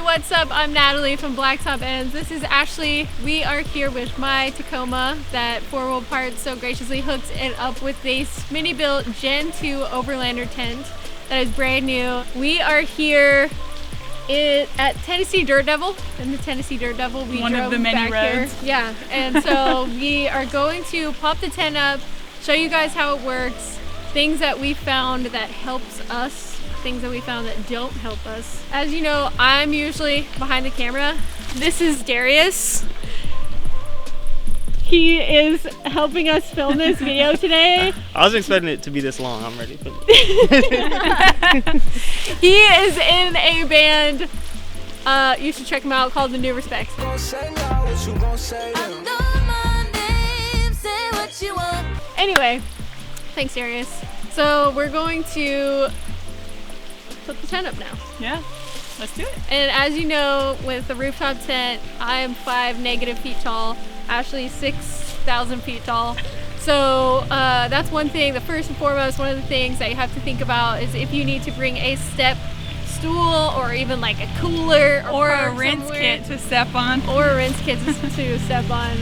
What's up? I'm Natalie from Blacktop Ends. This is Ashley. We are here with my Tacoma that 4-Wheel Parts so graciously hooked it up with a Smittybilt GEN2 Overlander tent that is brand new. We are here at Tennessee Dirt Devil. In the Tennessee Dirt Devil, we one drove of the many back roads. Here. Yeah, and so we are going to pop the tent up, show you guys how it works, things that we found that helps us, things that we found that don't help us. As you know, I'm usually behind the camera. This is Darius. He is helping us film this video today. I wasn't expecting it to be this long. I'm ready. He is in a band. You should check him out, called The New Respects. Anyway, thanks Darius. So we're going to put the tent up now. Yeah, let's do it. And as you know, with the rooftop tent, I am 5 negative feet tall. Ashley 6,000 feet tall. So that's one thing. The first and foremost, one of the things that you have to think about is if you need to bring a step stool or even like a cooler or a rinse kit to step on. Or a rinse kit to step on.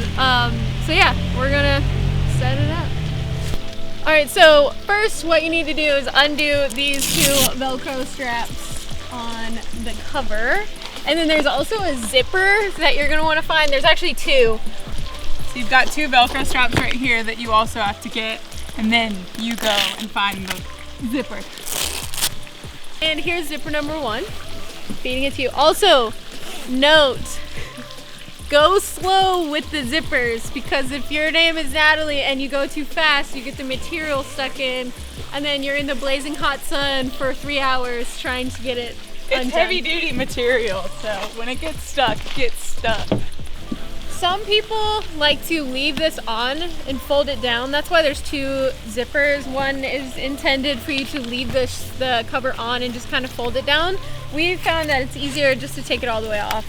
So yeah, we're gonna set it up. All right, so first what you need to do is undo these 2 Velcro straps on the cover. And then there's also a zipper that you're gonna wanna find. There's actually 2. So you've got 2 Velcro straps right here that you also have to get, and then you go and find the zipper. And here's zipper number 1, feeding it to you. Also, note, go slow with the zippers, because if your name is Natalie and you go too fast, you get the material stuck in, and then you're in the blazing hot sun for 3 hours trying to get it undone. It's heavy duty material, so when it gets stuck, it gets stuck. Some people like to leave this on and fold it down. That's why there's 2 zippers. One is intended for you to leave the cover on and just kind of fold it down. We found that it's easier just to take it all the way off.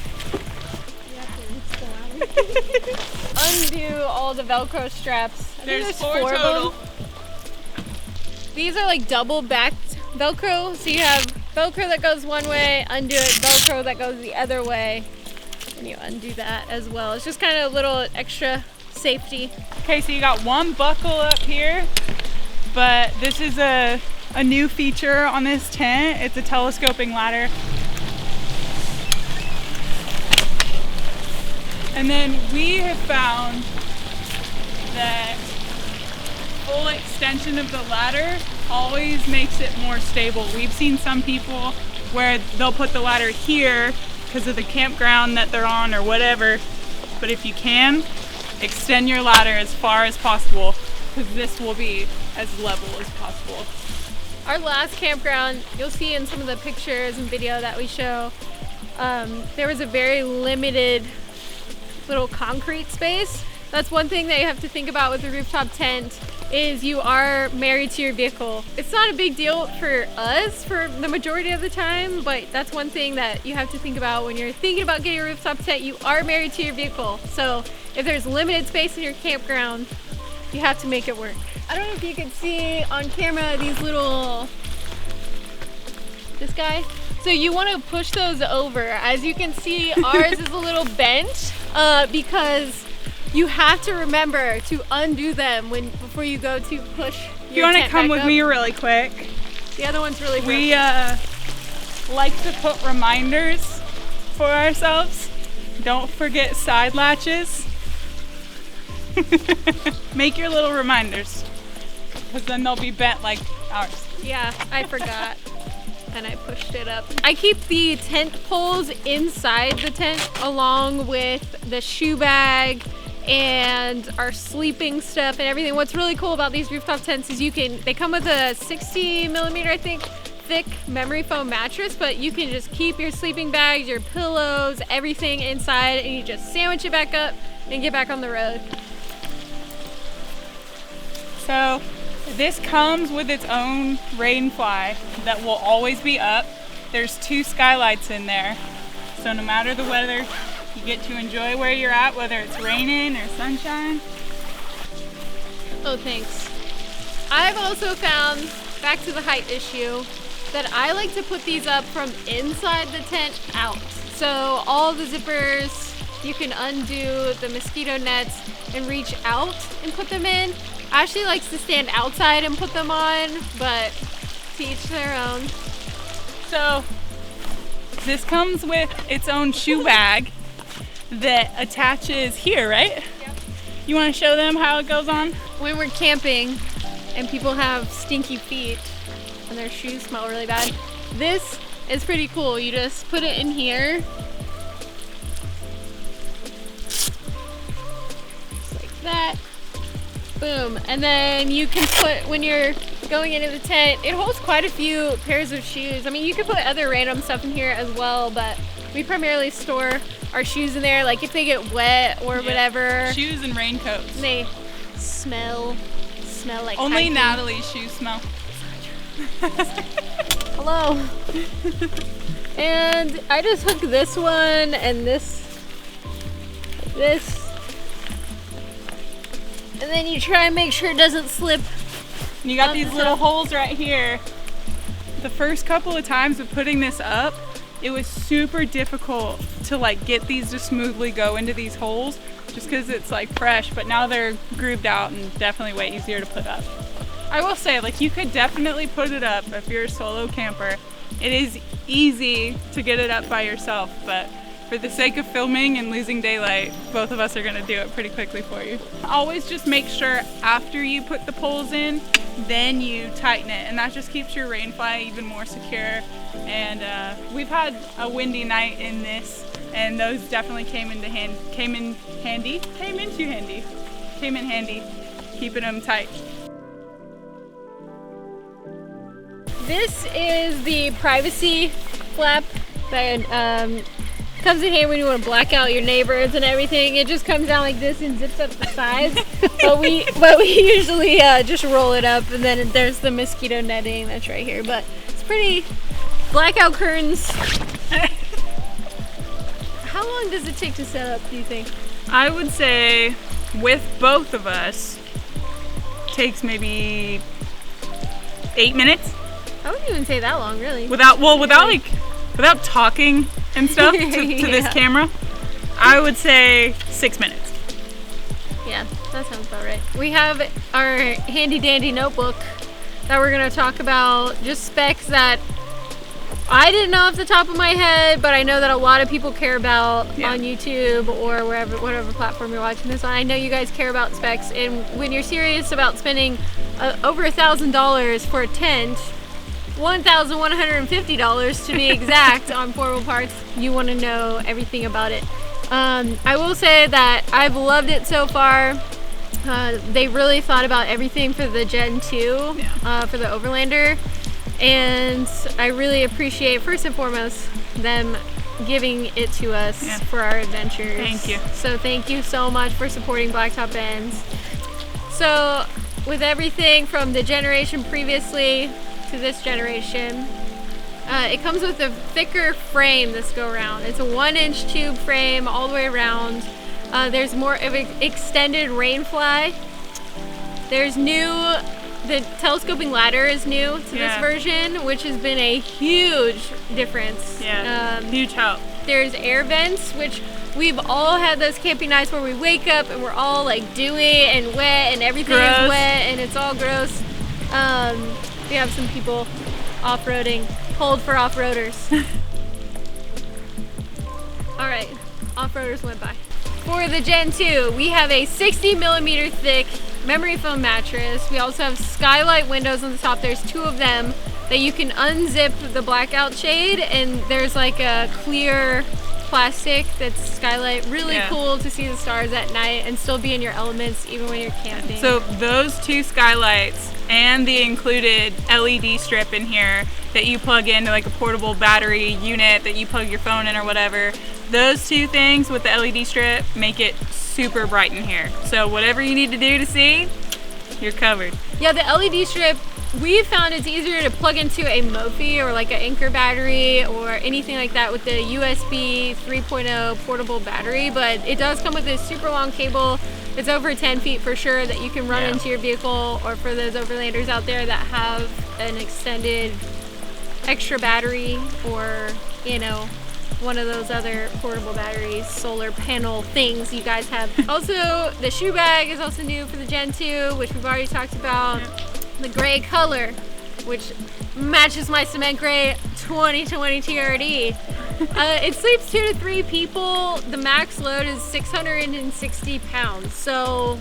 Undo all the Velcro straps. There's 4 total. These are like double backed Velcro. So you have Velcro that goes one way, undo it, Velcro that goes the other way. And you undo that as well. It's just kind of a little extra safety. Okay, so you got 1 buckle up here, but this is a new feature on this tent. It's a telescoping ladder. And then we have found that full extension of the ladder always makes it more stable. We've seen some people where they'll put the ladder here because of the campground that they're on or whatever. But if you can, extend your ladder as far as possible, because this will be as level as possible. Our last campground, you'll see in some of the pictures and video that we show, there was a very limited little concrete space. That's one thing that you have to think about with the rooftop tent, is you are married to your vehicle. It's not a big deal for us for the majority of the time, but that's one thing that you have to think about when you're thinking about getting a rooftop tent. You are married to your vehicle. So if there's limited space in your campground, you have to make it work. I don't know if you can see on camera these little, this guy. So you want to push those over. As you can see, ours is a little bent because you have to remember to undo them before you go to push your You want to tent come back with up. me really quick? The other one's really We like to put reminders for ourselves. Don't forget side latches. Make your little reminders, because then they'll be bent like ours. Yeah, I forgot. And I pushed it up. I keep the tent poles inside the tent along with the shoe bag and our sleeping stuff and everything. What's really cool about these rooftop tents is they come with a 60 millimeter, I think, thick memory foam mattress, but you can just keep your sleeping bags, your pillows, everything inside, and you just sandwich it back up and get back on the road. So this comes with its own rain fly that will always be up. There's 2 skylights in there, so no matter the weather, You get to enjoy where you're at, whether it's raining or sunshine. Oh, thanks. I've also found, back to the height issue, that I like to put these up from inside the tent out. So all the zippers, you can undo the mosquito nets and reach out and put them in. Ashley likes to stand outside and put them on, but to each their own. So this comes with its own shoe bag that attaches here, right? Yep. You want to show them how it goes on? When we're camping and people have stinky feet and their shoes smell really bad, this is pretty cool. You just put it in here. Just like that. Boom. And then you can put, when you're going into the tent, it holds quite a few pairs of shoes. I mean, you can put other random stuff in here as well, but we primarily store our shoes in there, like if they get wet or whatever. Shoes and raincoats. And they smell like Only hiking. Natalie's shoes smell. Hello. And I just hooked this one and this. And then you try and make sure it doesn't slip. And you got these little holes right here. The first couple of times of putting this up, it was super difficult to like get these to smoothly go into these holes just because it's like fresh, but now they're grooved out and definitely way easier to put up. I will say, like, you could definitely put it up if you're a solo camper. It is easy to get it up by yourself, but for the sake of filming and losing daylight, both of us are gonna do it pretty quickly for you. Always just make sure after you put the poles in, then you tighten it, and that just keeps your rain fly even more secure. And we've had a windy night in this, and those definitely came in handy, keeping them tight. This is the privacy flap that comes in handy when you want to black out your neighbors and everything. It just comes down like this and zips up the sides. but we usually just roll it up, and then there's the mosquito netting that's right here. But it's pretty. Blackout curtains. How long does it take to set up, do you think? I would say with both of us, takes maybe 8 minutes. I wouldn't even say that long, really. Without talking and stuff to this camera, I would say 6 minutes. Yeah, that sounds about right. We have our handy dandy notebook that we're gonna talk about, just specs that I didn't know off the top of my head, but I know that a lot of people care about on YouTube or whatever platform you're watching this on. I know you guys care about specs, and when you're serious about spending over $1,000 for a tent, $1,150 to be exact on portable parts, you want to know everything about it. I will say that I've loved it so far. They really thought about everything for the Gen 2, for the Overlander. And I really appreciate, first and foremost, them giving it to us for our adventures. Thank you. So thank you so much for supporting Blacktop Ends. So with everything from the generation previously to this generation, it comes with a thicker frame this go around. It's a 1-inch tube frame all the way around. There's more of an extended rain fly. There's the telescoping ladder is new to this version, which has been a huge difference. Huge help. There's air vents, which we've all had those camping nights where we wake up and we're all like dewy and wet and everything is wet and it's all gross. We have some people off-roading. Hold for off-roaders. Alright, off-roaders went by. For the Gen 2, we have a 60 millimeter thick memory foam mattress. We also have skylight windows on the top. There's 2 of them that you can unzip the blackout shade, and there's like a clear plastic that's skylight. Really cool to see the stars at night and still be in your elements even when you're camping. So those 2 skylights and the included LED strip in here that you plug into like a portable battery unit that you plug your phone in or whatever, those 2 things with the LED strip make it super bright in here. So whatever you need to do to see, you're covered. Yeah, the LED strip we found it's easier to plug into a Mophie or like an Anchor battery or anything like that with the USB 3.0 portable battery, but it does come with this super long cable. It's over 10 feet for sure that you can run into your vehicle, or for those overlanders out there that have an extended extra battery, or you know, one of those other portable batteries, solar panel things you guys have. Also, the shoe bag is also new for the Gen 2, which we've already talked about. The gray color, which matches my cement gray 2020 TRD. It sleeps 2 to 3 people. The max load is 660 pounds. So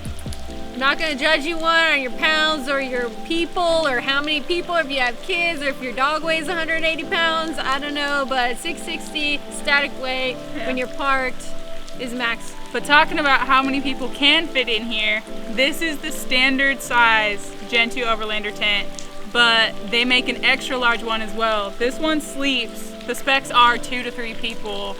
I'm not gonna judge you on your pounds or your people or how many people, if you have kids or if your dog weighs 180 pounds, I don't know, but 660 static weight when you're parked is max. But talking about how many people can fit in here, this is the standard size Gen 2 Overlander tent, but they make an extra large one as well. This one sleeps, the specs are 2 to 3 people,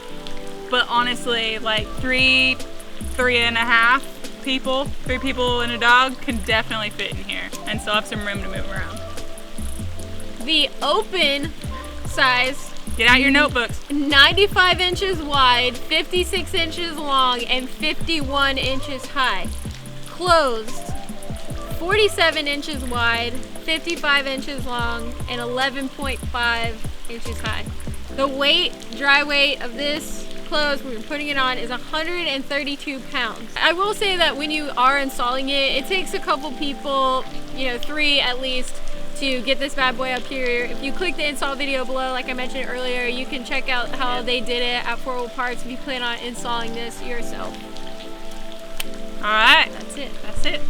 but honestly, like 3.5 people, 3 people and a dog can definitely fit in here and still have some room to move around. The open size, get out your notebooks, 95 inches wide, 56 inches long, and 51 inches high. Closed, 47 inches wide, 55 inches long, and 11.5 inches high. The weight, dry weight of this clothes when you're putting it on is 132 pounds. I will say that when you are installing it, it takes a couple people, you know, 3 at least, to get this bad boy up here. If you click the install video below, like I mentioned earlier, you can check out how they did it at 4 Wheel Parts if you plan on installing this yourself. Alright, That's it. that's it.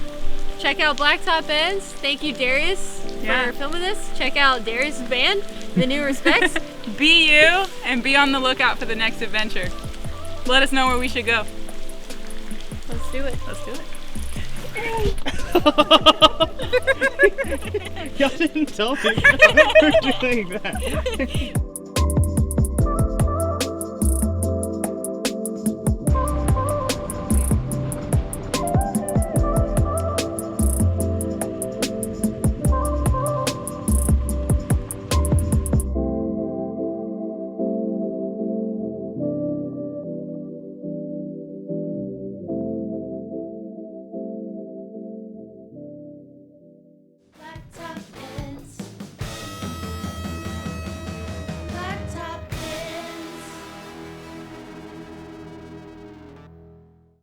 Check out BLKTOP Ends. Thank you, Darius, for filming this. Check out Darius' band, The New Respects. Be you, and be on the lookout for the next adventure. Let us know where we should go. Let's do it. Let's do it. Y'all didn't tell me we're doing that.